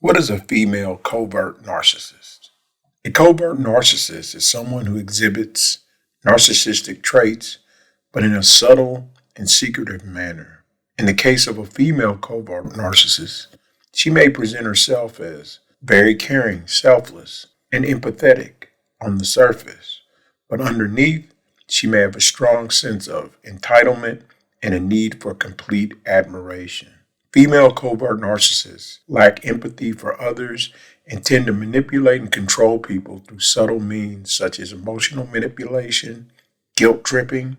What is a female covert narcissist? A covert narcissist is someone who exhibits narcissistic traits, but in a subtle and secretive manner. In the case of a female covert narcissist, she may present herself as very caring, selfless, and empathetic on the surface, but underneath, she may have a strong sense of entitlement and a need for complete admiration. Female covert narcissists lack empathy for others and tend to manipulate and control people through subtle means such as emotional manipulation, guilt tripping,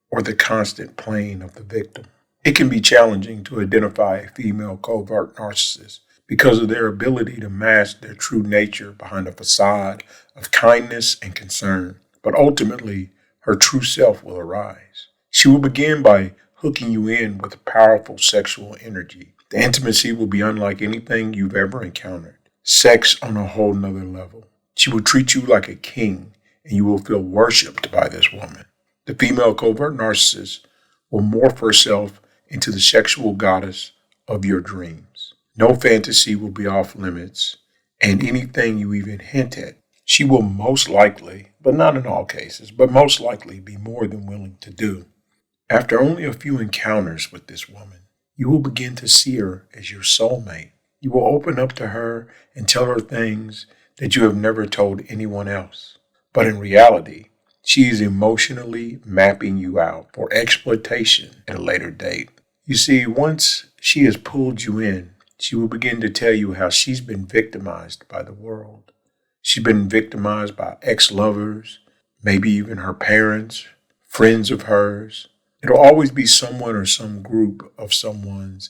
or the constant playing of the victim. It can be challenging to identify a female covert narcissist because of their ability to mask their true nature behind a facade of kindness and concern. But ultimately, her true self will arise. She will begin by hooking you in with powerful sexual energy. The intimacy will be unlike anything you've ever encountered. Sex on a whole nother level. She will treat you like a king, and you will feel worshipped by this woman. The female covert narcissist will morph herself into the sexual goddess of your dreams. No fantasy will be off limits, and anything you even hint at, she will most likely, but not in all cases, but most likely be more than willing to do. After only a few encounters with this woman, you will begin to see her as your soulmate. You will open up to her and tell her things that you have never told anyone else. But in reality, she is emotionally mapping you out for exploitation at a later date. You see, once she has pulled you in, she will begin to tell you how she's been victimized by the world. She's been victimized by ex-lovers, maybe even her parents, friends of hers. It'll always be someone or some group of someone's,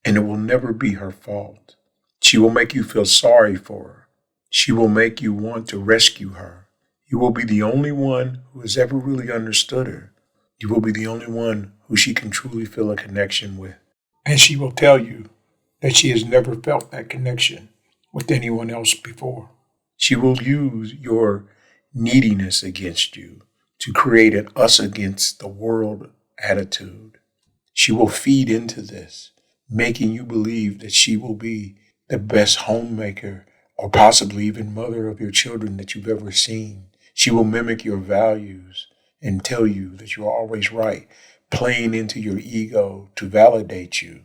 and it will never be her fault. She will make you feel sorry for her. She will make you want to rescue her. You will be the only one who has ever really understood her. You will be the only one who she can truly feel a connection with. And she will tell you that she has never felt that connection with anyone else before. She will use your neediness against you to create an us against the world attitude. She will feed into this, making you believe that she will be the best homemaker or possibly even mother of your children that you've ever seen. She will mimic your values and tell you that you're always right, playing into your ego to validate you.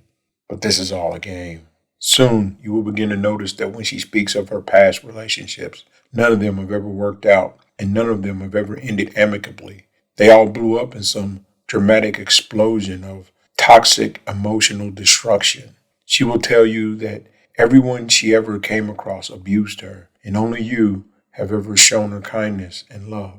But this is all a game. Soon, you will begin to notice that when she speaks of her past relationships, none of them have ever worked out, and none of them have ever ended amicably. They all blew up in some dramatic explosion of toxic emotional destruction. She will tell you that everyone she ever came across abused her, and only you have ever shown her kindness and love.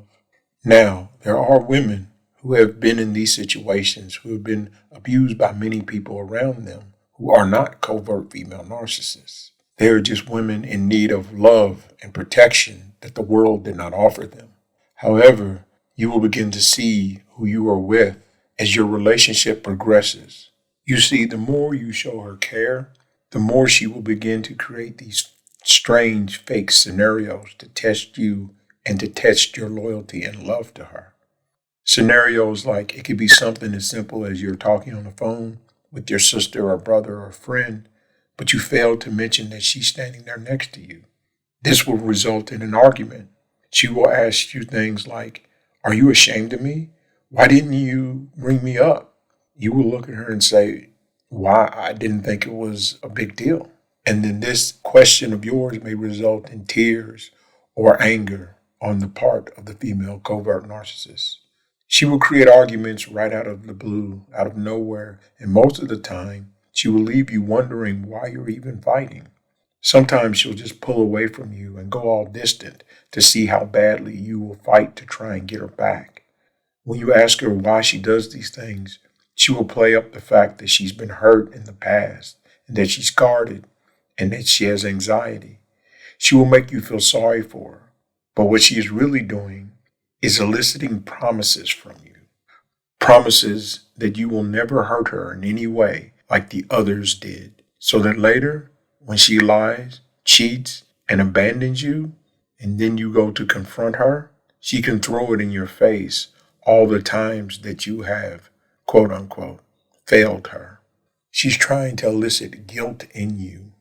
Now, there are women who have been in these situations, who have been abused by many people around them, who are not covert female narcissists. They are just women in need of love and protection that the world did not offer them. However, you will begin to see who you are with as your relationship progresses. You see, the more you show her care, the more she will begin to create these strange fake scenarios to test you and to test your loyalty and love to her. Scenarios like it could be something as simple as you're talking on the phone with your sister or brother or friend, but you failed to mention that she's standing there next to you. This will result in an argument. She will ask you things like, "Are you ashamed of me? Why didn't you bring me up?" You will look at her and say, "Why? I didn't think it was a big deal." And then this question of yours may result in tears or anger on the part of the female covert narcissist. She will create arguments right out of the blue, out of nowhere, and most of the time, she will leave you wondering why you're even fighting. Sometimes she'll just pull away from you and go all distant to see how badly you will fight to try and get her back. When you ask her why she does these things, she will play up the fact that she's been hurt in the past and that she's guarded and that she has anxiety. She will make you feel sorry for her. But what she is really doing is eliciting promises from you. Promises that you will never hurt her in any way like the others did. So that later, when she lies, cheats, and abandons you, and then you go to confront her, she can throw it in your face all the times that you have, quote unquote, failed her. She's trying to elicit guilt in you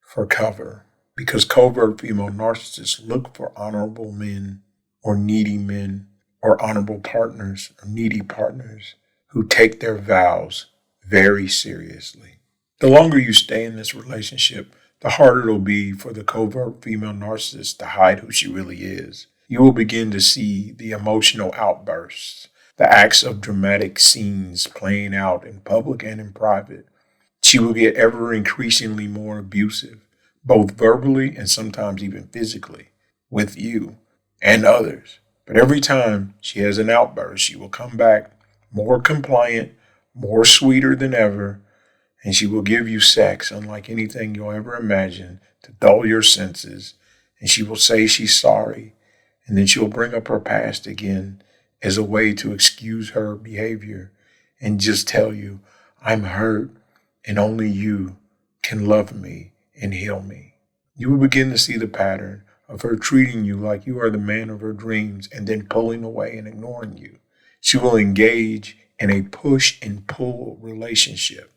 for cover. because covert female narcissists look for honorable men or needy men or honorable partners or needy partners who take their vows very seriously. The longer you stay in this relationship, the harder it'll be for the covert female narcissist to hide who she really is. You will begin to see the emotional outbursts, the acts of dramatic scenes playing out in public and in private. She will get ever increasingly more abusive, both verbally and sometimes even physically, with you and others. But every time she has an outburst, she will come back more compliant, more sweeter than ever, and she will give you sex unlike anything you'll ever imagine to dull your senses, and she will say she's sorry, and then she'll bring up her past again as a way to excuse her behavior and just tell you, I'm hurt, and only you can love me and heal me. You will begin to see the pattern of her treating you like you are the man of her dreams and then pulling away and ignoring you. She will engage in a push and pull relationship,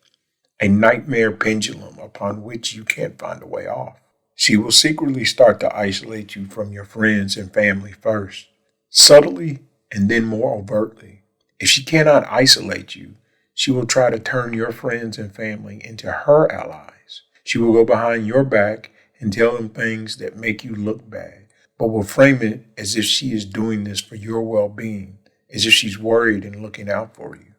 a nightmare pendulum upon which you can't find a way off. She will secretly start to isolate you from your friends and family first, subtly and then more overtly. If she cannot isolate you, she will try to turn your friends and family into her allies. She will go behind your back and tell them things that make you look bad, but will frame it as if she is doing this for your well-being, as if she's worried and looking out for you.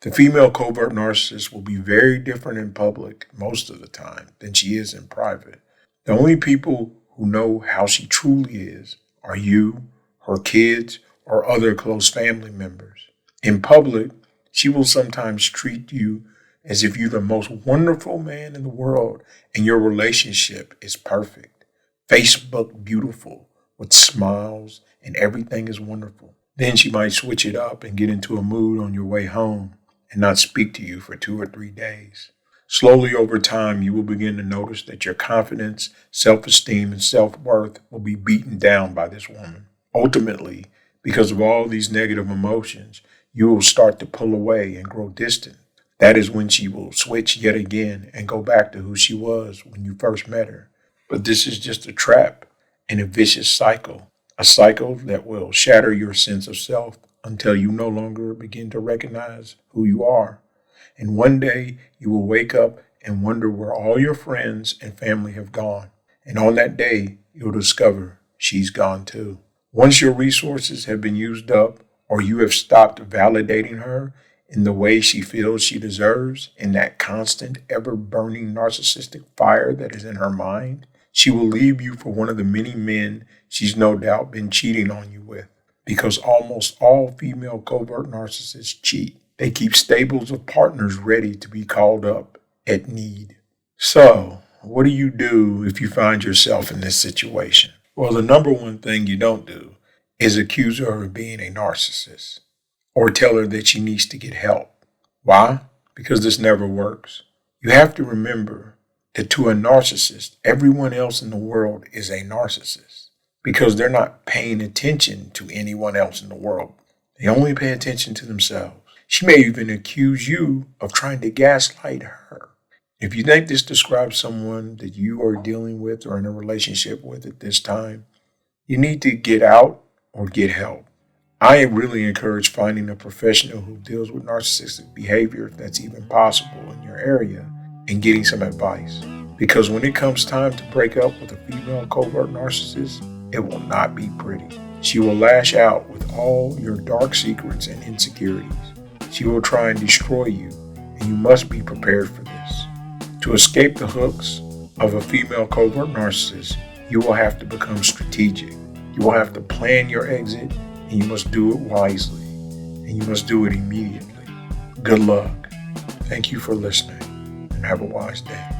The female covert narcissist will be very different in public most of the time than she is in private. The only people who know how she truly is are you, her kids, or other close family members. In public, she will sometimes treat you as if you're the most wonderful man in the world and your relationship is perfect. Facebook beautiful with smiles and everything is wonderful. Then she might switch it up and get into a mood on your way home and not speak to you for 2 or 3 days. Slowly over time, you will begin to notice that your confidence, self-esteem, and self-worth will be beaten down by this woman. Ultimately, because of all these negative emotions, you will start to pull away and grow distant. That is when she will switch yet again and go back to who she was when you first met her. But this is just a trap and a vicious cycle, a cycle that will shatter your sense of self until you no longer begin to recognize who you are. And one day you will wake up and wonder where all your friends and family have gone. And on that day, you'll discover she's gone too. Once your resources have been used up or you have stopped validating her in the way she feels she deserves, in that constant, ever-burning narcissistic fire that is in her mind, she will leave you for one of the many men she's no doubt been cheating on you with. Because almost all female covert narcissists cheat. They keep stables of partners ready to be called up at need. So, what do you do if you find yourself in this situation? Well, the number one thing you don't do is accuse her of being a narcissist or tell her that she needs to get help. Why? Because this never works. You have to remember that to a narcissist, everyone else in the world is a narcissist because they're not paying attention to anyone else in the world. They only pay attention to themselves. She may even accuse you of trying to gaslight her. If you think this describes someone that you are dealing with or in a relationship with at this time, you need to get out or get help. I really encourage finding a professional who deals with narcissistic behavior, if that's even possible in your area, and getting some advice. Because when it comes time to break up with a female covert narcissist, it will not be pretty. She will lash out with all your dark secrets and insecurities. She will try and destroy you, and you must be prepared for this. To escape the hooks of a female covert narcissist, you will have to become strategic. You will have to plan your exit, and you must do it wisely, and you must do it immediately. Good luck. Thank you for listening, and have a wise day.